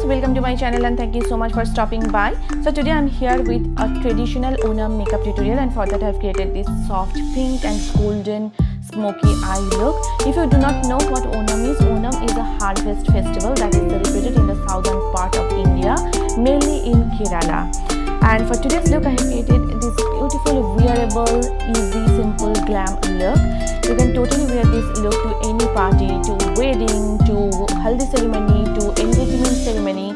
welcome to my channel and thank you so much for stopping by. So today I'm here with a traditional Onam makeup tutorial, and for that I've created this soft pink and golden smoky eye look. If you do not know what Onam is a harvest festival that is celebrated in the southern part of India, mainly in Kerala. And for today's look I have created this beautiful wearable, easy, simple glam look. You can totally wear this look to any party, to wedding, to haldi ceremony, to engagement ceremony.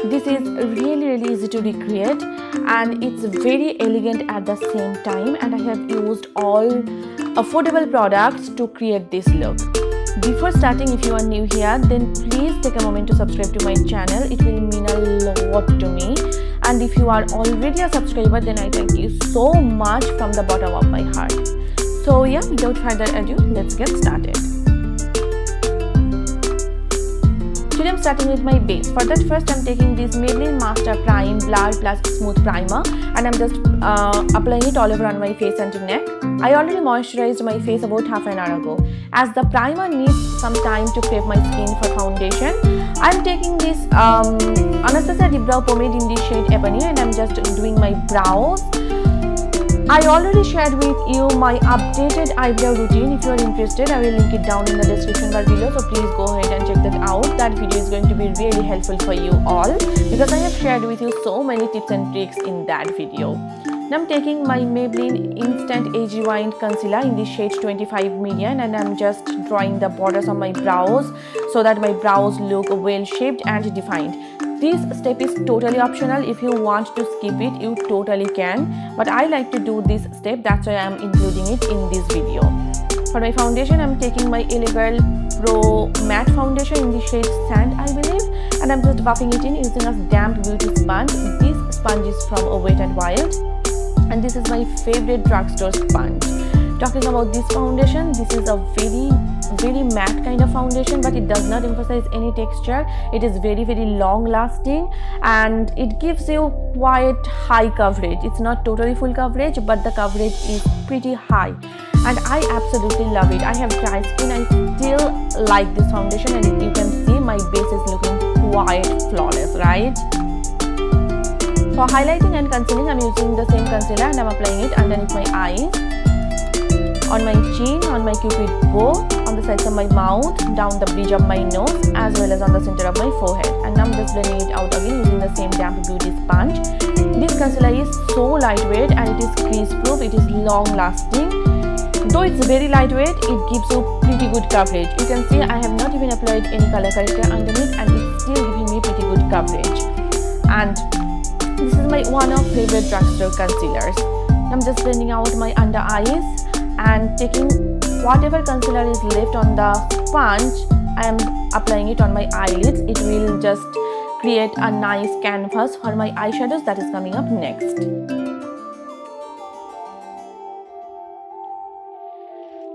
This is really easy to recreate and it's very elegant at the same time, and I have used all affordable products to create this look. Before starting, if you are new here, then please take a moment to subscribe to my channel. It will mean a lot to me. And if you are already a subscriber, then I thank you so much from the bottom of my heart. So yeah, without further ado, let's get started. Today I'm starting with my base. For that, first I'm taking this Maybelline Master Prime Blur Plus Smooth Primer, and I'm just applying it all over on my face and neck. I already moisturized my face about half an hour ago. As the primer needs some time to prep my skin for foundation, I'm taking this Anastasia Deep Brow Pomade in the shade Ebony, and I'm just doing my brows. I already shared with you my updated eyebrow routine. If you are interested, I will link it down in the description bar below, so please go ahead and check that out. That video is going to be really helpful for you all because I have shared with you so many tips and tricks in that video. Now I'm taking my Maybelline Instant Age Rewind Concealer in the shade 25 Medium, and I'm just drawing the borders on my brows so that my brows look well shaped and defined. This step is totally optional. If you want to skip it, you totally can, but I like to do this step, that's why I am including it in this video. For my foundation, I'm taking my LA Girl Pro Matte Foundation in the shade Sand, I believe, and I'm just buffing it in using a damp beauty sponge. This sponge is from Wet n Wild, and this is my favorite drugstore sponge. Talking about this foundation, this is a very matte kind of foundation, but it does not emphasize any texture. It is very long lasting, and it gives you quite high coverage. It's not totally full coverage, but the coverage is pretty high, and I absolutely love it. I have dry skin, I still like this foundation, and you can see my base is looking quite flawless, right? For highlighting and concealing, I'm using the same concealer and I'm applying it underneath my eyes, on my chin, on my cupid bow, on the sides of my mouth, down the bridge of my nose, as well as on the center of my forehead. And now I'm just blending it out again using the same damp beauty sponge. This concealer is so lightweight and it is crease proof, it is long lasting. Though it's very lightweight, it gives you pretty good coverage. You can see I have not even applied any color corrector underneath, and it's still giving me pretty good coverage. And this is my one of favorite drugstore concealers. I'm just blending out my under eyes and taking whatever concealer is left on the sponge, I am applying it on my eyelids. It will just create a nice canvas for my eyeshadows that is coming up next.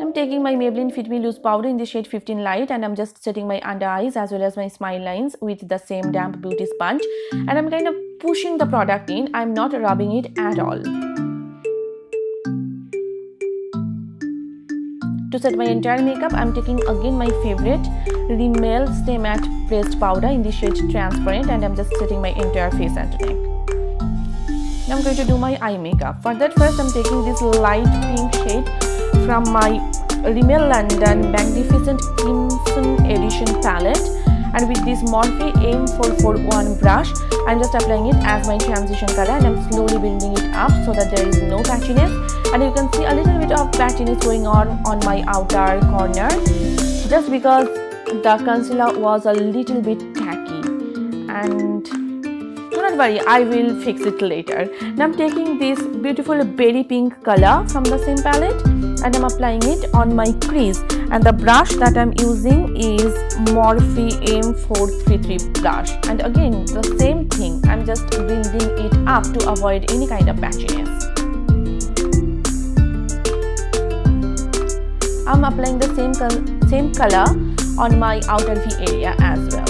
I'm taking my Maybelline Fit Me Loose Powder in the shade 15 Light, and I'm just setting my under eyes as well as my smile lines with the same damp beauty sponge, and I'm kind of pushing the product in. I'm not rubbing it at all. To set my entire makeup, I'm taking again my favorite Rimmel Stay Matte Pressed Powder in the shade Transparent, and I'm just setting my entire face and neck. Now I'm going to do my eye makeup. For that, first I'm taking this light pink shade from my Rimmel London Magnificent Crimson Edition palette, and with this Morphe M441 brush, I'm just applying it as my transition color, and I'm slowly building it up so that there is no patchiness. And you can see a little bit of patchiness going on my outer corner, just because the concealer was a little bit tacky, and do not worry, I will fix it later. Now I'm taking this beautiful berry pink color from the same palette, and I'm applying it on my crease, and the brush that I'm using is Morphe M433 brush, and again the same thing, I'm just building it up to avoid any kind of patchiness. I'm applying the same color on my outer V area as well.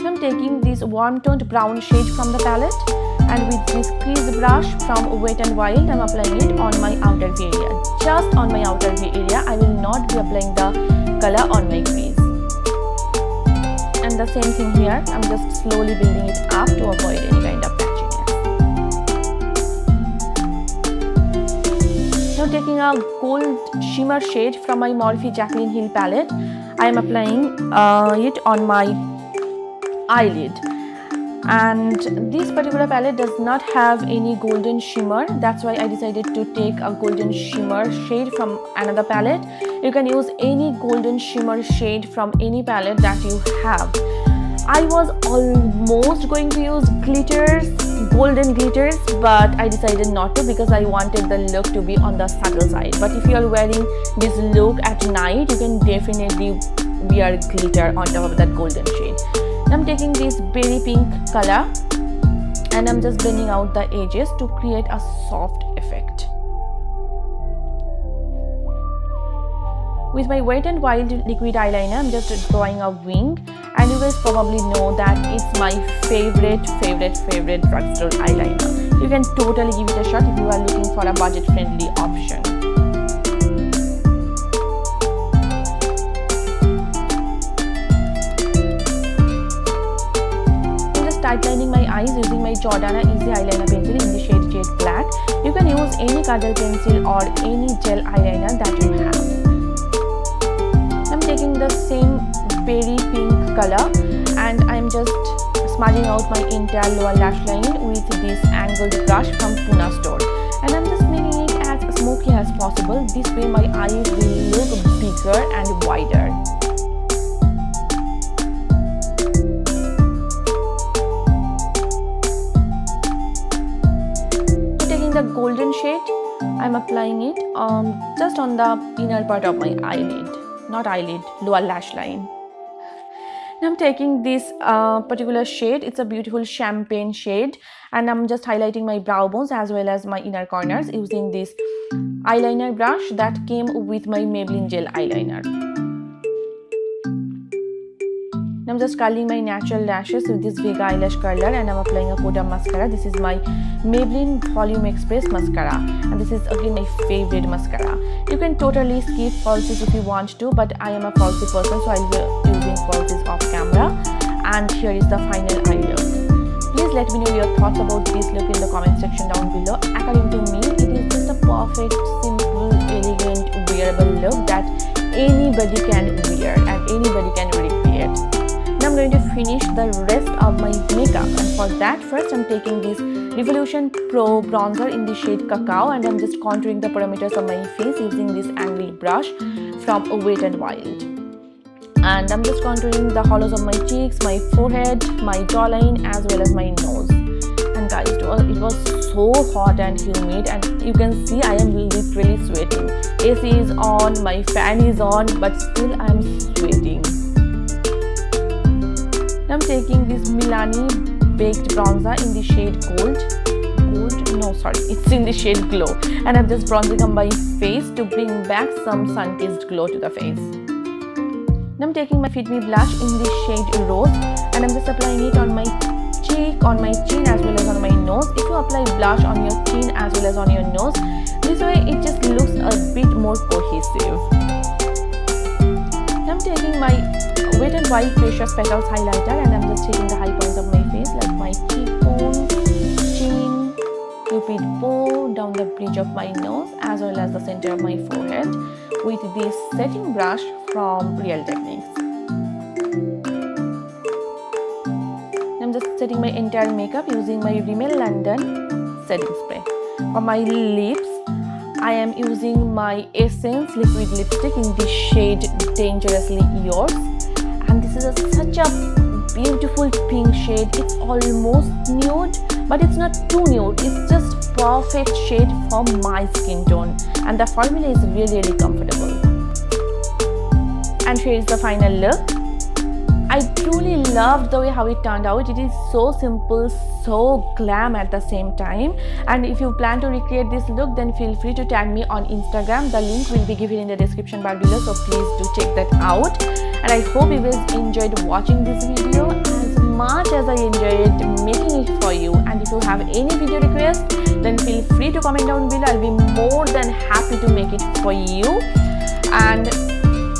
I'm taking this warm toned brown shade from the palette, And with this crease brush from Wet n Wild, I'm applying it on my outer V area. Just on my outer V area. I will not be applying the color on my crease. And the same thing here. I'm just slowly building it up to avoid any kind of patchiness. Now taking a gold shimmer shade from my Morphe Jaclyn Hill palette, I am applying it on my eyelid. And this particular palette does not have any golden shimmer. That's why I decided to take a golden shimmer shade from another palette. You can use any golden shimmer shade from any palette that you have. I was almost going to use glitters, golden glitters, but I decided not to because I wanted the look to be on the subtle side. But if you are wearing this look at night, you can definitely wear glitter on top of that golden shade. I'm taking this berry pink color and I'm just blending out the edges to create a soft effect. With my Wet n Wild liquid eyeliner, I'm just drawing a wing, and you guys probably know that it's my favorite drugstore eyeliner. You can totally give it a shot if you are looking for a budget-friendly option. Tightening my eyes using my Jordana Easy Eyeliner Pencil in the shade Jet Black. You can use any kajal pencil or any gel eyeliner that you have. I'm taking the same berry pink color and I'm just smudging out my entire lower lash line with this angled brush from Pune store. And I'm just making it as smoky as possible. This way my eyes will look bigger and wider. The golden shade, I'm applying it just on the inner part of my eyelid, not eyelid, lower lash line. Now I'm taking this particular shade. It's a beautiful champagne shade, and I'm just highlighting my brow bones as well as my inner corners using this eyeliner brush that came with my Maybelline gel eyeliner. I'm just curling my natural lashes with this Vega eyelash curler and I'm applying a coat of mascara. This is my Maybelline Volume Express mascara, and this is again my favorite mascara. You can totally skip falsies if you want to, but I am a falsie person, so I'll be using falsies off camera. And here is the final eye look. Please let me know your thoughts about this look in the comment section down below. According to me, it is just a perfect, simple, elegant, wearable look that anybody can wear and anybody can recreate. Now I'm going to finish the rest of my makeup, and for that first I'm taking this Revolution Pro bronzer in the shade Cacao, and I'm just contouring the perimeters of my face using this angled brush from Wet n Wild. And I'm just contouring the hollows of my cheeks, my forehead, my jawline as well as my nose. And guys, it was so hot and humid, and you can see I am literally sweating. AC is on, my fan is on, but still I am sweating. I'm taking this Milani baked bronzer in the shade it's in the shade Glow, and I'm just bronzing on my face to bring back some sun-kissed glow to the face. Now I'm taking my Fit Me blush in the shade Rose, and I'm just applying it on my cheek, on my chin as well as on my nose. If you apply blush on your chin as well as on your nose, this way it just looks a bit more cohesive. Now I'm taking my Wet n Wild Precious Petals highlighter, and I'm just taking the high points of my face like my cheekbone, chin, cupid bow, down the bridge of my nose as well as the center of my forehead with this setting brush from Real Techniques. I'm just setting my entire makeup using my Rimmel London setting spray. For my lips, I am using my Essence liquid lipstick in the shade Dangerously Yours. And this is such a beautiful pink shade. It's almost nude, but it's not too nude. It's just perfect shade for my skin tone, and the formula is really comfortable. And here is the final look. I truly loved the way how it turned out. It is so simple, so glam at the same time. And if you plan to recreate this look, then feel free to tag me on Instagram. The link will be given in the description bar below, so please do check that out. And I hope you guys enjoyed watching this video as much as I enjoyed making it for you. And if you have any video request, then feel free to comment down below. I'll be more than happy to make it for you. And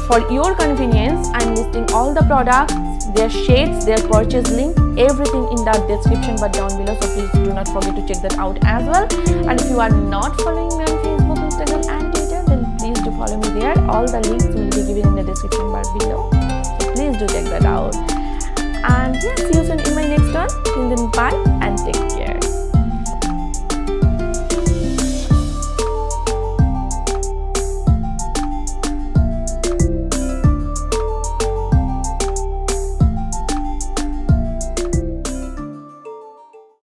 for your convenience, I'm listing all the products, their shades, their purchase link, everything in the description bar down below. So please do not forget to check that out as well. And if you are not following me on Facebook, Instagram and Twitter, then please do follow me there. All the links will be given in the description bar below. So please do check that out. And yeah, see you soon in my next one. Till then, bye and take care.